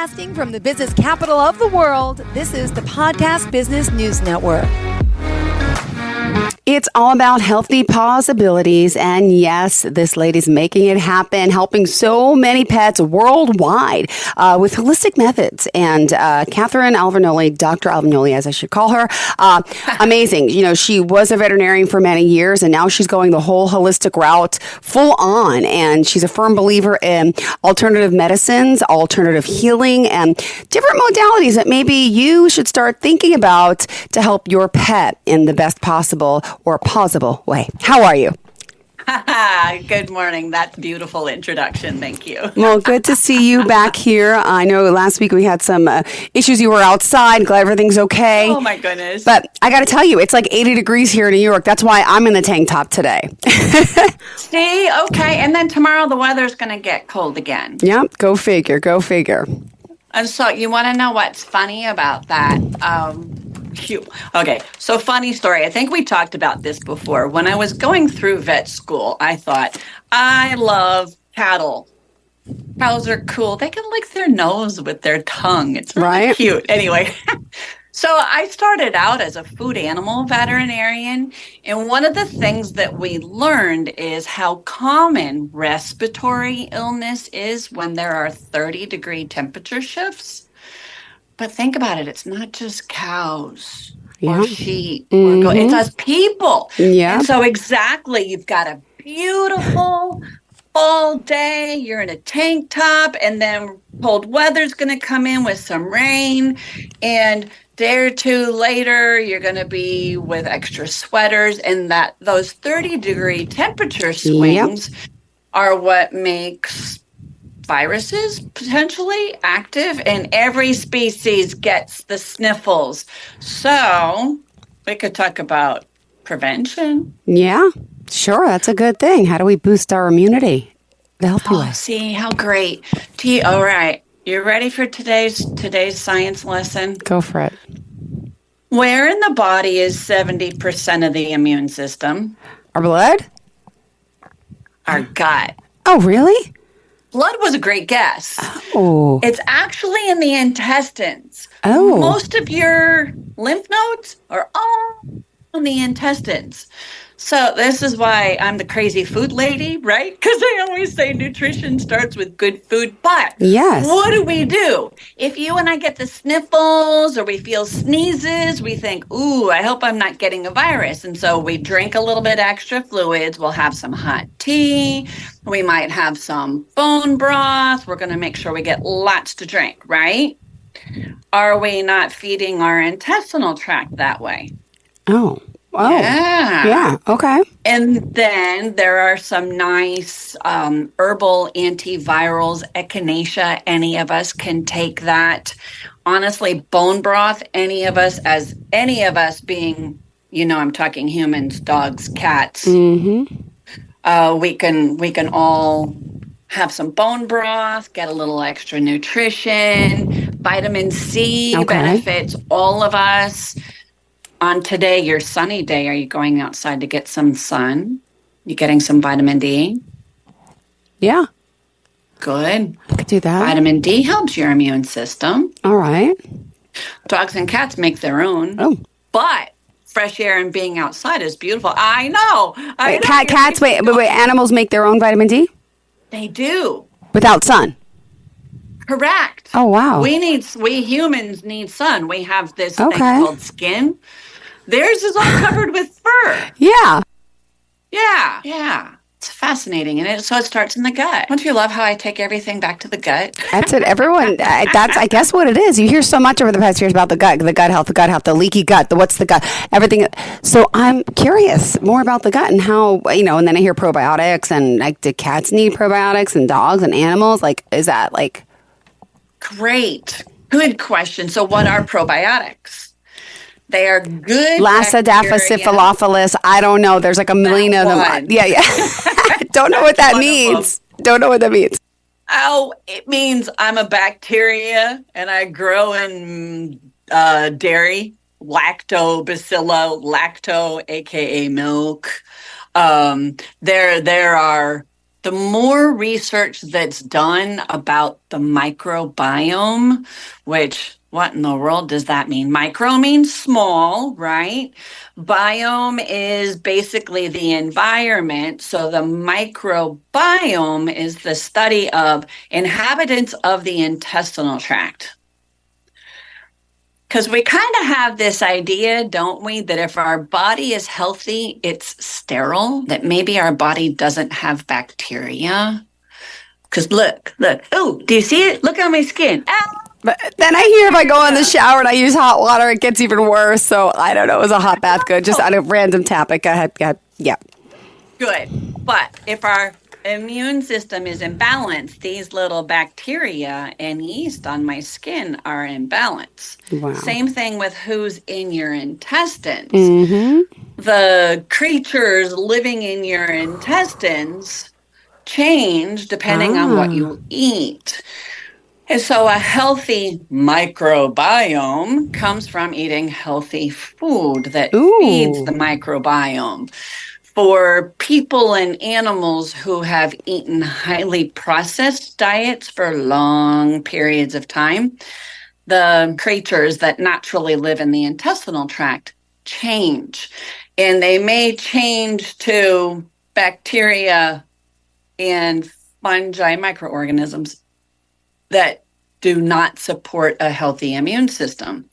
Broadcasting from the business capital of the world, this is the Podcast Business News Network. It's all about healthy PAWSibilities, and yes, this lady's making it happen, helping so many pets worldwide with holistic methods. And Catherine Alvinoli, Dr. Alvinoli, as I should call her, amazing. You know, she was a veterinarian for many years, and now she's going the whole holistic route full on. And she's a firm believer in alternative medicines, alternative healing, and different modalities that maybe you should start thinking about to help your pet in the best possible or plausible way. How are you? Good morning. That's beautiful introduction. Thank you. Well, good to see you back here. I know last week we had some issues. You were outside. Glad everything's okay. Oh, my goodness. But I got to tell you, it's like 80 degrees here in New York. That's why I'm in the tank top today. See? Okay. And then tomorrow the weather's going to get cold again. Yep. Go figure. Go figure. And so you want to know what's funny about that? Okay, so funny story. I think we talked about this before. When I was going through vet school, I thought, I love cattle. Cows are cool. They can lick their nose with their tongue. It's really cute. Anyway, so I started out as a food animal veterinarian. And one of the things that we learned is how common respiratory illness is when there are 30-degree temperature shifts. But think about it. It's not just cows or sheep. It's us people. Yeah. And so exactly, you've got a beautiful fall day. You're in a tank top, and then cold weather's going to come in with some rain. And a day or two later, you're going to be with extra sweaters. And those 30-degree temperature swings are what makes viruses potentially active, and every species gets the sniffles. So we could talk about prevention. Yeah, sure. That's a good thing. How do we boost our immunity the healthy way? See, how great. All right. You ready for today's science lesson? Go for it. Where in the body is 70% of the immune system? Our blood? Our gut. Oh, really? Blood was a great guess. Oh. It's actually in the intestines. Oh. Most of your lymph nodes are all in the intestines. So this is why I'm the crazy food lady, right? Because I always say nutrition starts with good food. But what do? If you and I get the sniffles or we feel sneezes, we think, ooh, I hope I'm not getting a virus. And so we drink a little bit extra fluids. We'll have some hot tea. We might have some bone broth. We're going to make sure we get lots to drink, right? Are we not feeding our intestinal tract that way? Oh. Yeah. Okay. And then there are some nice herbal antivirals, echinacea. Any of us can take that. Honestly, bone broth, any of us being, I'm talking humans, dogs, cats. Mm-hmm. We can all have some bone broth, get a little extra nutrition. Vitamin C benefits all of us. On today, your sunny day, are you going outside to get some sun? You getting some vitamin D? Yeah. Good. I could do that. Vitamin D helps your immune system. All right. Dogs and cats make their own. Oh. But fresh air and being outside is beautiful. I know. Cats, wait, animals make their own vitamin D? They do. Without sun? Correct. Oh, wow. We humans need sun. We have this thing called skin. Theirs is all covered with fur. Yeah. Yeah. It's fascinating. And so it starts in the gut. Don't you love how I take everything back to the gut? That's it. Everyone, that's, I guess, what it is. You hear so much over the past years about the gut health, the leaky gut, what's the gut, everything. So I'm curious more about the gut and how, and then I hear probiotics and like, do cats need probiotics and dogs and animals? Like, is that like... Great. Good question. So what are probiotics? They are good Lassa, Daphaciphilophilus. I don't know. There's like a million of them. Yeah. Don't know what that means. Don't know what that means. Oh, it means I'm a bacteria and I grow in dairy, lacto, aka milk. There are the more research that's done about the microbiome, which what in the world does that mean? Micro means small, right? Biome is basically the environment. So the microbiome is the study of inhabitants of the intestinal tract. Because we kind of have this idea, don't we, that if our body is healthy, it's sterile, that maybe our body doesn't have bacteria. Because look, oh, do you see it? Look on my skin. Ow! But then I hear if I go in the shower and I use hot water, it gets even worse. So I don't know. Is a hot bath good? Just on a random topic. Go ahead. Yeah. Good. But if our immune system is imbalanced, these little bacteria and yeast on my skin are in balance. Wow. Same thing with who's in your intestines. Mm-hmm. The creatures living in your intestines change depending on what you eat. And so a healthy microbiome comes from eating healthy food that feeds the microbiome. For people and animals who have eaten highly processed diets for long periods of time, the creatures that naturally live in the intestinal tract change. And they may change to bacteria and fungi, microorganisms that do not support a healthy immune system.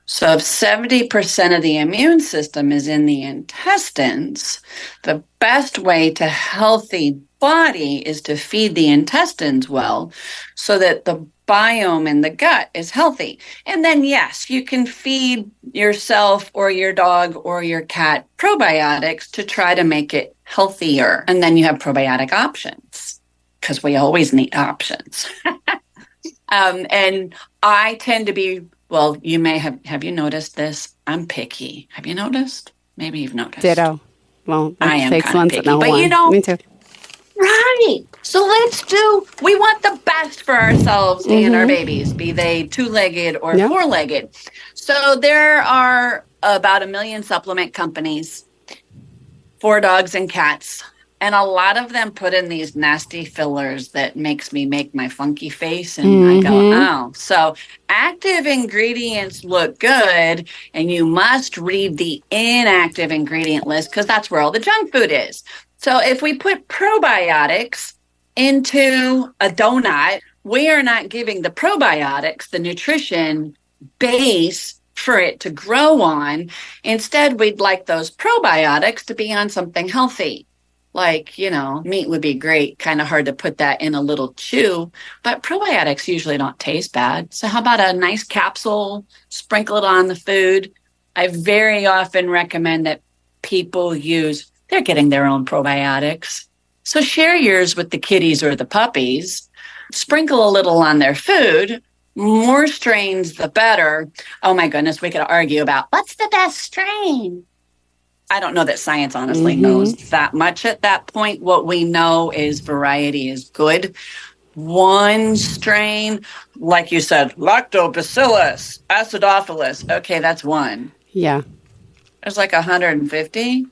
So if 70% of the immune system is in the intestines, the best way to healthy body is to feed the intestines well so that the biome in the gut is healthy. And then, yes, you can feed yourself or your dog or your cat probiotics to try to make it healthier. And then you have probiotic options because we always need options. And I tend to be, well, you may have you noticed this? I'm picky. Have you noticed? Maybe you've noticed. Ditto. Well, I am takes kind of one picky, to know but one. Me too. Right. So we want the best for ourselves and our babies, be they two-legged or four-legged. So there are about 1 million supplement companies for dogs and cats. And a lot of them put in these nasty fillers that makes me make my funky face. And I go, oh. So active ingredients look good. And you must read the inactive ingredient list because that's where all the junk food is. So if we put probiotics into a donut, we are not giving the probiotics the nutrition base for it to grow on. Instead, we'd like those probiotics to be on something healthy. Like, meat would be great. Kind of hard to put that in a little chew, but probiotics usually don't taste bad. So how about a nice capsule, sprinkle it on the food? I very often recommend that people they're getting their own probiotics. So share yours with the kitties or the puppies. Sprinkle a little on their food. More strains, the better. Oh my goodness, we could argue about what's the best strain. I don't know that science honestly knows that much at that point. What we know is variety is good. One strain, like you said, lactobacillus, acidophilus. Okay, that's one. Yeah. There's like 150.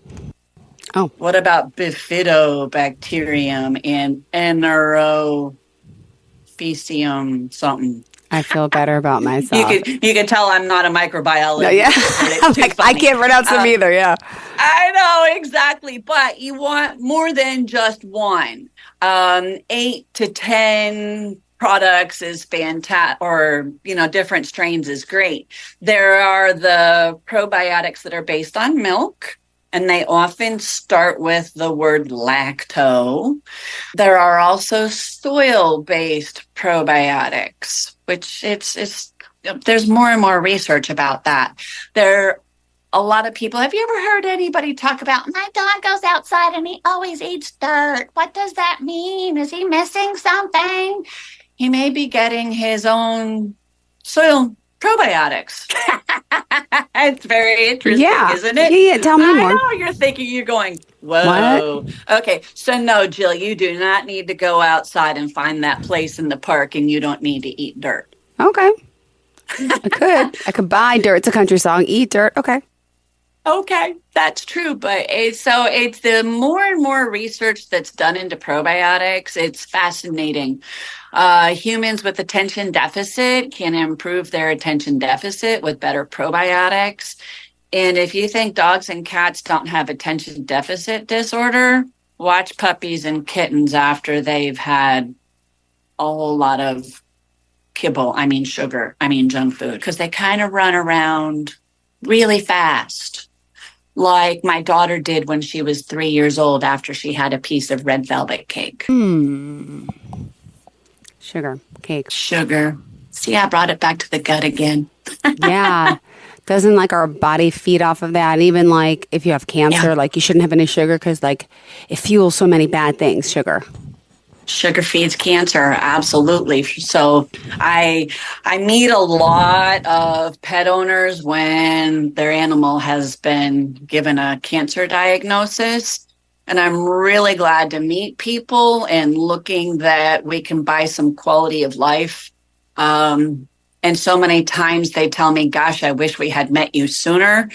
Oh. What about bifidobacterium and anaerophecium something? I feel better about myself. You can tell I'm not a microbiologist. No, yeah. I'm like, I can't pronounce them either, yeah. I know, exactly. But you want more than just one. 8 to 10 products is fantastic, or, different strains is great. There are the probiotics that are based on milk, and they often start with the word lacto. There are also soil-based probiotics, which there's more and more research about that. A lot of people, have you ever heard anybody talk about, my dog goes outside and he always eats dirt? What does that mean? Is he missing something? He may be getting his own soil probiotics. It's very interesting, isn't it? Yeah, tell me more. I know you're thinking, you're going, whoa. What? Okay, so no, Jill, you do not need to go outside and find that place in the park, and you don't need to eat dirt. Okay. I could buy dirt. It's a country song. Eat dirt. Okay. Okay, that's true. But it's the more and more research that's done into probiotics. It's fascinating. Humans with attention deficit can improve their attention deficit with better probiotics. And if you think dogs and cats don't have attention deficit disorder, watch puppies and kittens after they've had a whole lot of kibble, sugar, junk food, because they kind of run around really fast. Like my daughter did when she was 3 years old after she had a piece of red velvet cake. Sugar, cake. Sugar. See, I brought it back to the gut again. Yeah. Doesn't like our body feed off of that? Even like if you have cancer, like you shouldn't have any sugar because like it fuels so many bad things, sugar. Sugar feeds cancer, absolutely. So I meet a lot of pet owners when their animal has been given a cancer diagnosis. And I'm really glad to meet people and looking that we can buy some quality of life. And so many times they tell me, gosh, I wish we had met you sooner.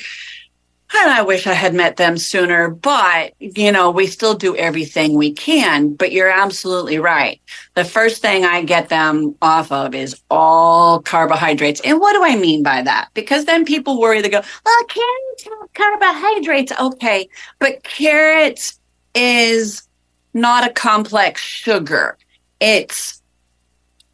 And I wish I had met them sooner, but, we still do everything we can. But you're absolutely right. The first thing I get them off of is all carbohydrates. And what do I mean by that? Because then people worry, they go, well, carrots have carbohydrates. Okay, but carrots is not a complex sugar. It's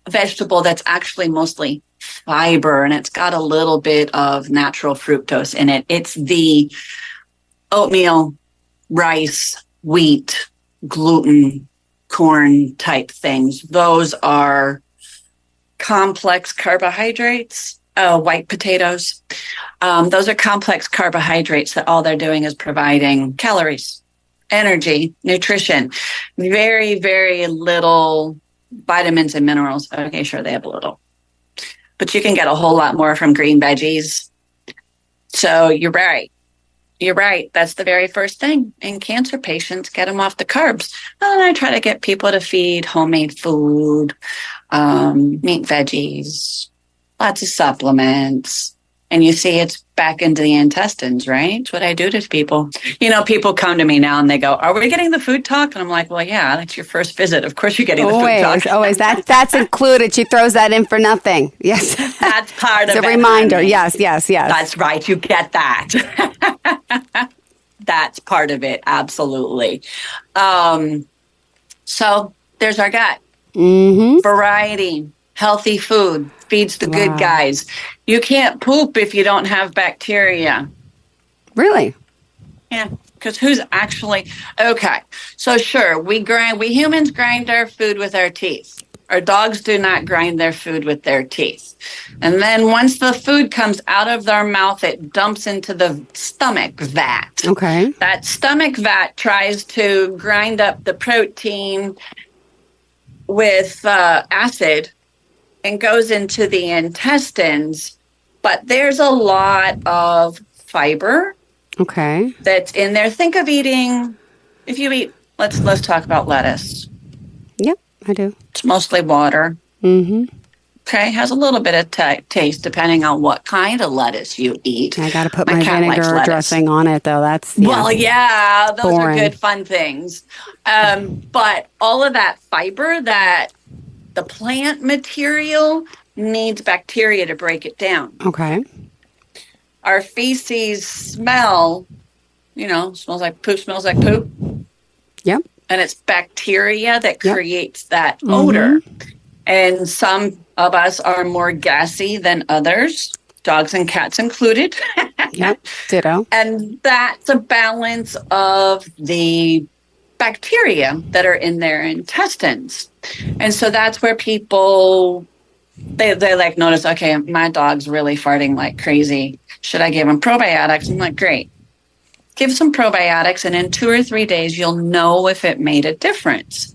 a vegetable that's actually mostly fiber, and it's got a little bit of natural fructose in it. It's the oatmeal, rice, wheat, gluten, corn type things. Those are complex carbohydrates. White potatoes. Those are complex carbohydrates that all they're doing is providing calories, energy, nutrition, very, very little vitamins and minerals. Okay, sure, they have a little. But you can get a whole lot more from green veggies. So you're right. You're right. That's the very first thing. In cancer patients, get them off the carbs. And I try to get people to feed homemade food, meat, veggies, lots of supplements. And you see it's back into the intestines, right? It's what I do to people. People come to me now and they go, are we getting the food talk? And I'm like, well, yeah, that's your first visit. Of course you're getting the food talk. Always. That's included. She throws that in for nothing. Yes. That's part of it. It's a reminder. Yes. That's right. You get that. That's part of it. Absolutely. So there's our gut. Mm-hmm. Variety. Healthy food feeds the good guys. You can't poop if you don't have bacteria. Really? Yeah, because who's actually... Okay, so sure, we humans grind our food with our teeth. Our dogs do not grind their food with their teeth. And then once the food comes out of their mouth, it dumps into the stomach vat. Okay. That stomach vat tries to grind up the protein with acid and goes into the intestines, but there's a lot of fiber. Okay. That's in there. Think of eating, if you eat, let's talk about lettuce. Yep, I do. It's mostly water. Mm-hmm. Okay, has a little bit of taste depending on what kind of lettuce you eat. I got to put my vinegar dressing on it, though. That's well, yeah, those boring. Are good fun things. But all of that fiber, that the plant material needs bacteria to break it down. Okay. Our feces smells like poop. Yep. And it's bacteria that creates that odor. And some of us are more gassy than others, dogs and cats included. Yep, ditto. And that's a balance of the bacteria that are in their intestines. And so that's where people, they like notice, okay, my dog's really farting like crazy. Should I give him probiotics? I'm like, great. Give some probiotics, and in 2 or 3 days, you'll know if it made a difference.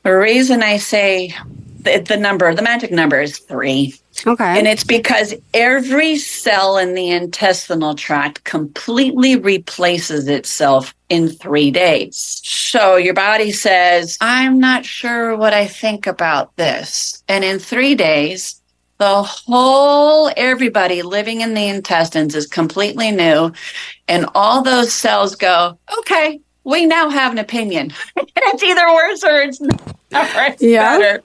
The reason I say the magic number is 3. Okay. And it's because every cell in the intestinal tract completely replaces itself in 3 days. So your body says, I'm not sure what I think about this. And in 3 days, everybody living in the intestines is completely new. And all those cells go, okay, we now have an opinion. It's either worse or it's not, or it's better.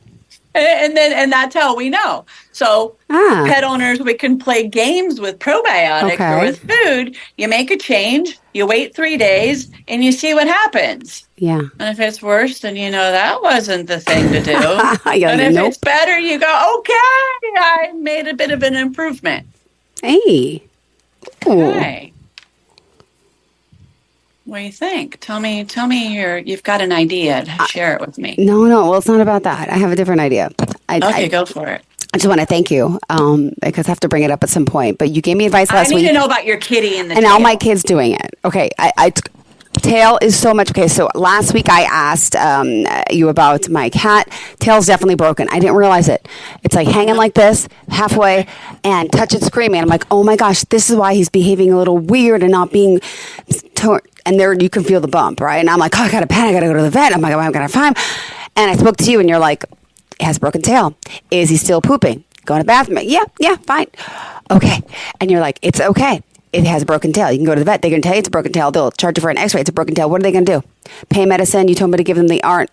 And that's how we know. So pet owners, we can play games with probiotics or with food. You make a change, you wait 3 days, and you see what happens. Yeah. And if it's worse, then you know that wasn't the thing to do. And if it's better, you go, okay, I made a bit of an improvement. Hey. Okay. What do you think? Tell me you've got an idea. Share it with me. No. Well, it's not about that. I have a different idea. Go for it. I just want to thank you because I have to bring it up at some point. But you gave me advice last week. I need to know about your kitty and the and tail. now my kid's doing it. Okay, tail is so much. Okay, so last week I asked you about my cat. Tail's definitely broken. I didn't realize it. It's like hanging like this halfway and touch it screaming. I'm like, oh my gosh, this is why he's behaving a little weird and not being. And there you can feel the bump, right? And I'm like, oh, I got a pet. I got to go to the vet. I'm like, I'm going to find him. And I spoke to you and you're like, it has a broken tail. Is he still pooping? Go in the bathroom. Yeah, fine. Okay. And you're like, it's okay. It has a broken tail. You can go to the vet. They're going to tell you it's a broken tail. They'll charge you for an x-ray. It's a broken tail. What are they going to do? Pain medicine. You told me to give them the Arnica,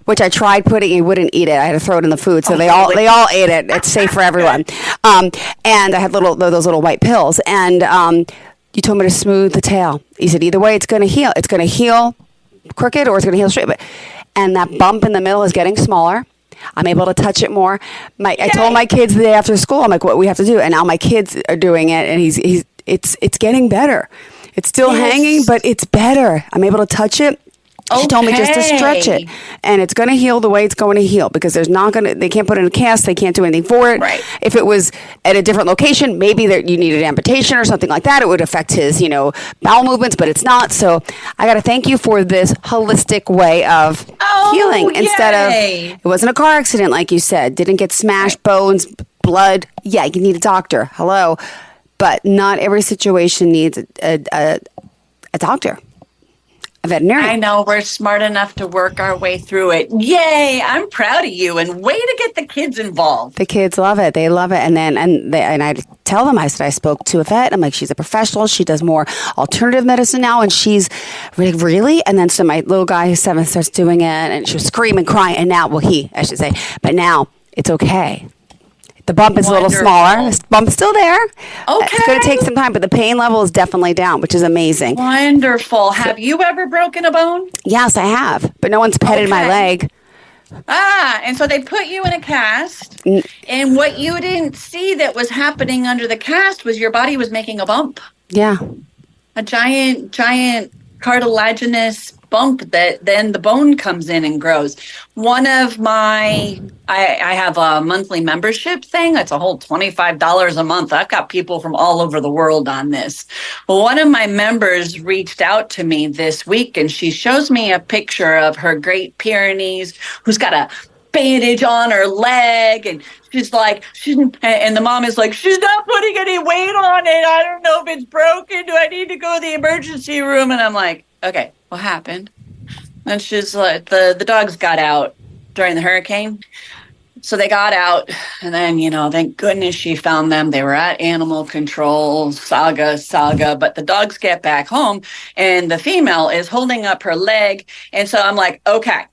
which I tried putting. He wouldn't eat it. I had to throw it in the food, so they all ate it. It's safe for everyone. And I had those little white pills. And you told me to smooth the tail. You said either way, it's going to heal. It's going to heal crooked or it's going to heal straight. And that bump in the middle is getting smaller. I'm able to touch it more. I told my kids the day after school, I'm like, what we have to do, and now my kids are doing it, and it's getting better. It's still hanging, but it's better. I'm able to touch it. She told me just to stretch it, and it's going to heal the way it's going to heal because they can't put it in a cast, they can't do anything for it. Right. If it was at a different location, maybe you needed amputation or something like that. It would affect his, bowel movements, but it's not. So I got to thank you for this holistic way of healing instead of it wasn't a car accident like you said, didn't get smashed, bones, blood. Yeah, you need a doctor. Hello, but not every situation needs a doctor. A veterinarian. I know we're smart enough to work our way through it. Yay! I'm proud of you, and way to get the kids involved. The kids love it. They love it, and I tell them. I said I spoke to a vet. I'm like, she's a professional. She does more alternative medicine now, and she's really. And then so my little guy who's 7 starts doing it, and she was screaming, crying, and now, I should say, but now it's okay. The bump is a little smaller. The bump's still there. Okay. It's going to take some time, but the pain level is definitely down, which is amazing. Wonderful. Have you ever broken a bone? Yes, I have, but no one's petted my leg. And so they put you in a cast, and what you didn't see that was happening under the cast was your body was making a bump. Yeah. A giant cartilaginous bump that then the bone comes in and grows. One of I have a monthly membership thing. It's a whole $25 a month. I've got people from all over the world on this. Well, one of my members reached out to me this week, and she shows me a picture of her Great Pyrenees who's got a bandage on her leg, and and the mom is like, she's not putting any weight on it. I don't know if it's broken. Do I need to go to the emergency room? And I'm like, okay, what happened? And she's like, the dogs got out during the hurricane. So they got out, and then, thank goodness she found them. They were at animal control, saga. But the dogs get back home, and the female is holding up her leg. And so I'm like, okay,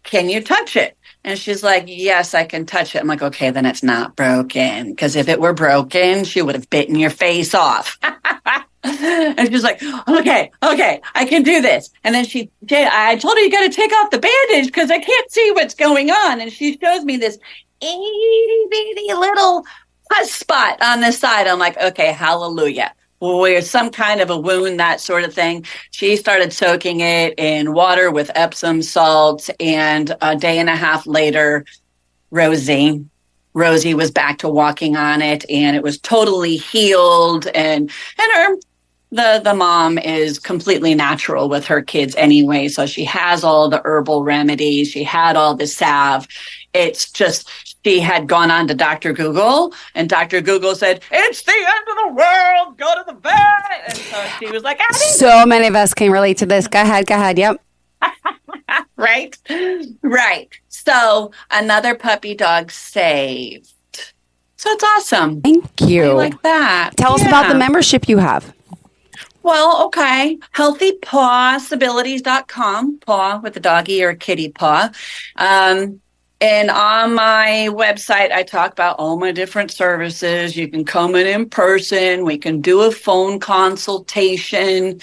can you touch it? And she's like, yes, I can touch it. I'm like, okay, then it's not broken. Because if it were broken, she would have bitten your face off. And she's like, okay, I can do this. And then I told her, you got to take off the bandage because I can't see what's going on. And she shows me this itty bitty little pus spot on the side. I'm like, okay, hallelujah. Where some kind of a wound, that sort of thing. She started soaking it in water with Epsom salts, and a day and a half later, Rosie was back to walking on it, and it was totally healed. And the mom is completely natural with her kids anyway, so she has all the herbal remedies. She had all the salve. It's just she had gone on to Dr. Google, and Dr. Google said, it's the end of the world, go to the vet. And so she was like, so many of us can relate to this. Go ahead. Yep. Right? Right. So another puppy dog saved. So it's awesome. Thank you. I like that. Tell us about the membership you have. Well, okay. HealthyPawSibilities.com. Paw with a doggy or a kitty paw. And on my website, I talk about all my different services. You can come in person. We can do a phone consultation.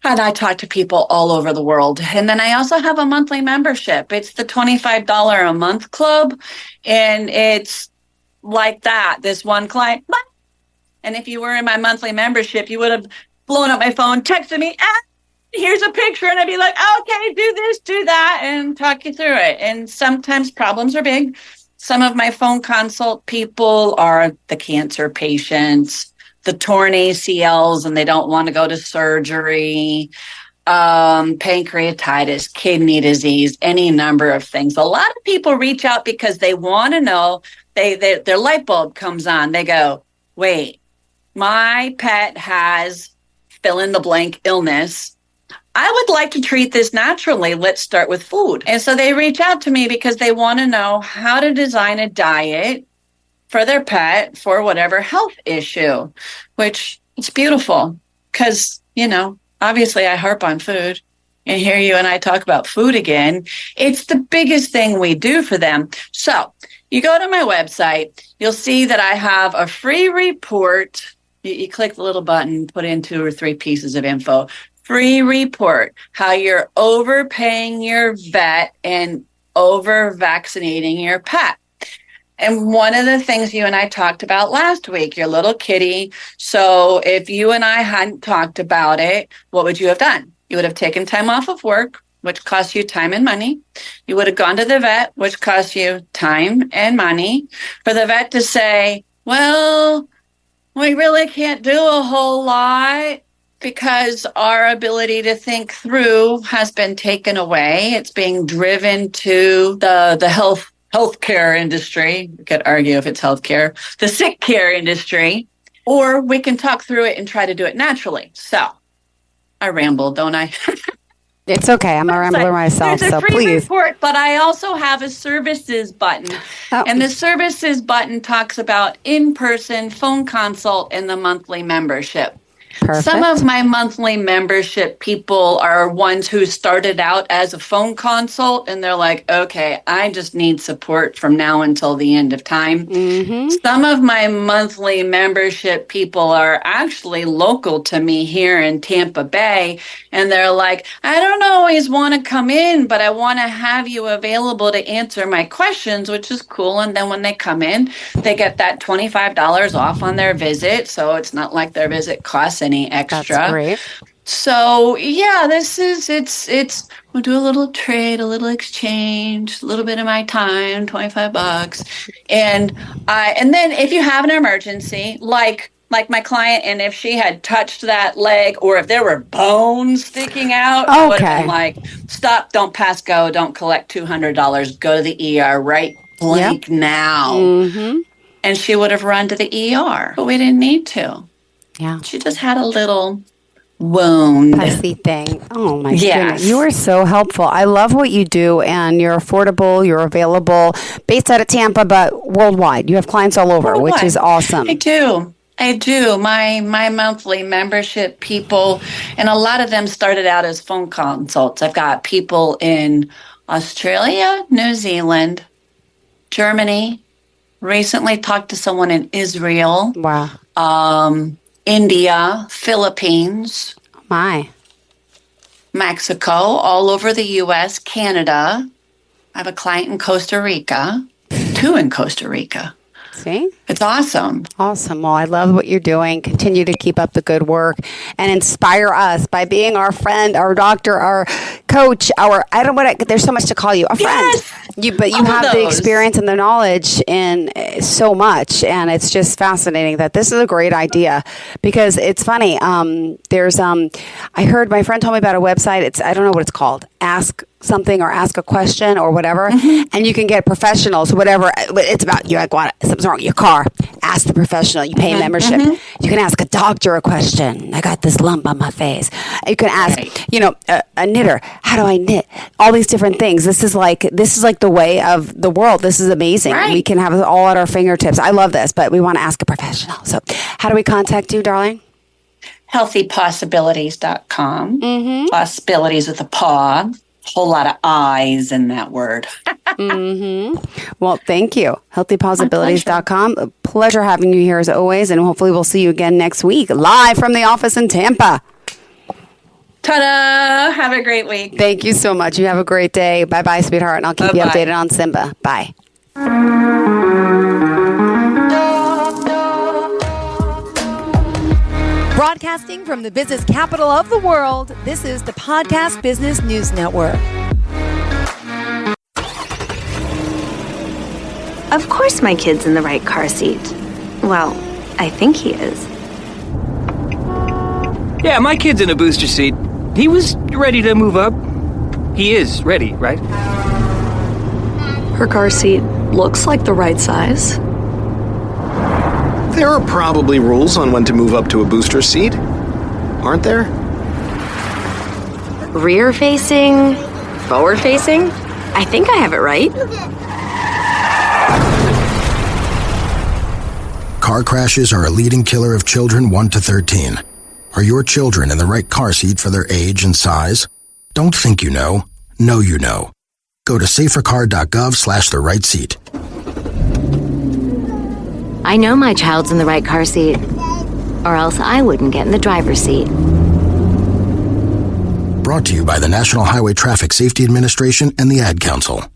And I talk to people all over the world. And then I also have a monthly membership. It's the $25 a month club. And it's like that. This one client. And if you were in my monthly membership, you would have blown up my phone, texted me, here's a picture. And I'd be like, okay, do this, do that, and talk you through it. And sometimes problems are big. Some of my phone consult people are the cancer patients, the torn ACLs, and they don't want to go to surgery, pancreatitis, kidney disease, any number of things. A lot of people reach out because they want to know, their light bulb comes on. They go, wait, my pet has fill in the blank illness. I would like to treat this naturally. Let's start with food. And so they reach out to me because they want to know how to design a diet for their pet for whatever health issue, which is beautiful because, obviously I harp on food. And here you and I talk about food again. It's the biggest thing we do for them. So you go to my website, you'll see that I have a free report. You click the little button, put in 2 or 3 pieces of info. Free report, how you're overpaying your vet and over-vaccinating your pet. And one of the things you and I talked about last week, your little kitty. So if you and I hadn't talked about it, what would you have done? You would have taken time off of work, which costs you time and money. You would have gone to the vet, which costs you time and money. For the vet to say, well, we really can't do a whole lot because our ability to think through has been taken away. It's being driven to the healthcare industry. We could argue if it's healthcare, the sick care industry, or we can talk through it and try to do it naturally. So I rambled, don't I? It's okay. I'm a rambler myself, There's a so free please. report, but I also have a services button. Oh. And the services button talks about in-person phone consult and the monthly membership. Perfect. Some of my monthly membership people are ones who started out as a phone consult, and they're like, okay, I just need support from now until the end of time. Mm-hmm. Some of my monthly membership people are actually local to me here in Tampa Bay, and they're like, I don't always want to come in, but I want to have you available to answer my questions, which is cool. And then when they come in, they get that $25 off on their visit, so it's not like their visit costs any extra. That's great. So yeah, it's we'll do a little trade, a little exchange, a little bit of my time, $25. And then if you have an emergency, like my client, and if she had touched that leg or if there were bones sticking out, I would have been like, stop, don't pass go, don't collect $200, go to the ER right blank now. Mm-hmm. And she would have run to the ER, but we didn't need to. Yeah. She just had a little wound. Pussy thing. Oh, my goodness. You are so helpful. I love what you do, and you're affordable. You're available, based out of Tampa, but worldwide. You have clients all over, which is awesome. I do. My monthly membership people, and a lot of them started out as phone consults. I've got people in Australia, New Zealand, Germany. Recently talked to someone in Israel. Wow. India, Philippines, Mexico, all over the U.S., Canada. I have a client in Costa Rica, 2 in Costa Rica. See? It's awesome. Awesome. Well, I love what you're doing. Continue to keep up the good work and inspire us by being our friend, our doctor, our coach, there's so much to call you, a friend. Yes! But you have the experience and the knowledge in so much, and it's just fascinating that this is a great idea because it's funny. I heard my friend told me about a website. I don't know what it's called. Ask something or ask a question or whatever, and you can get professionals, whatever it's about. You're like, what? Something's wrong with your car. Ask ask the professional. You pay a membership. You can ask a doctor a question. I got this lump on my face. You can ask, a knitter. How do I knit? All these different things. This is like the way of the world. This is amazing. Right. We can have it all at our fingertips. I love this, but we want to ask a professional. So how do we contact you, darling? HealthyPAWSibilities.com. Possibilities with a paw. Whole lot of I's in that word. Well, thank you. HealthyPAWSibilities.com. A pleasure having you here as always, and hopefully we'll see you again next week, live from the office in Tampa. Ta-da! Have a great week. Thank you so much. You have a great day. Bye-bye, sweetheart, and I'll keep you updated on Simba. Bye. Broadcasting from the business capital of the world, this is the Podcast Business News Network. Of course my kid's in the right car seat. Well, I think he is. Yeah, my kid's in a booster seat. He was ready to move up. He is ready, right? Her car seat looks like the right size. There are probably rules on when to move up to a booster seat, aren't there? Rear facing, forward facing. I think I have it right. Car crashes are a leading killer of children 1 to 13. Are your children in the right car seat for their age and size? Don't think you know. Know you know. Go to safercar.gov/the right seat. I know my child's in the right car seat, or else I wouldn't get in the driver's seat. Brought to you by the National Highway Traffic Safety Administration and the Ad Council.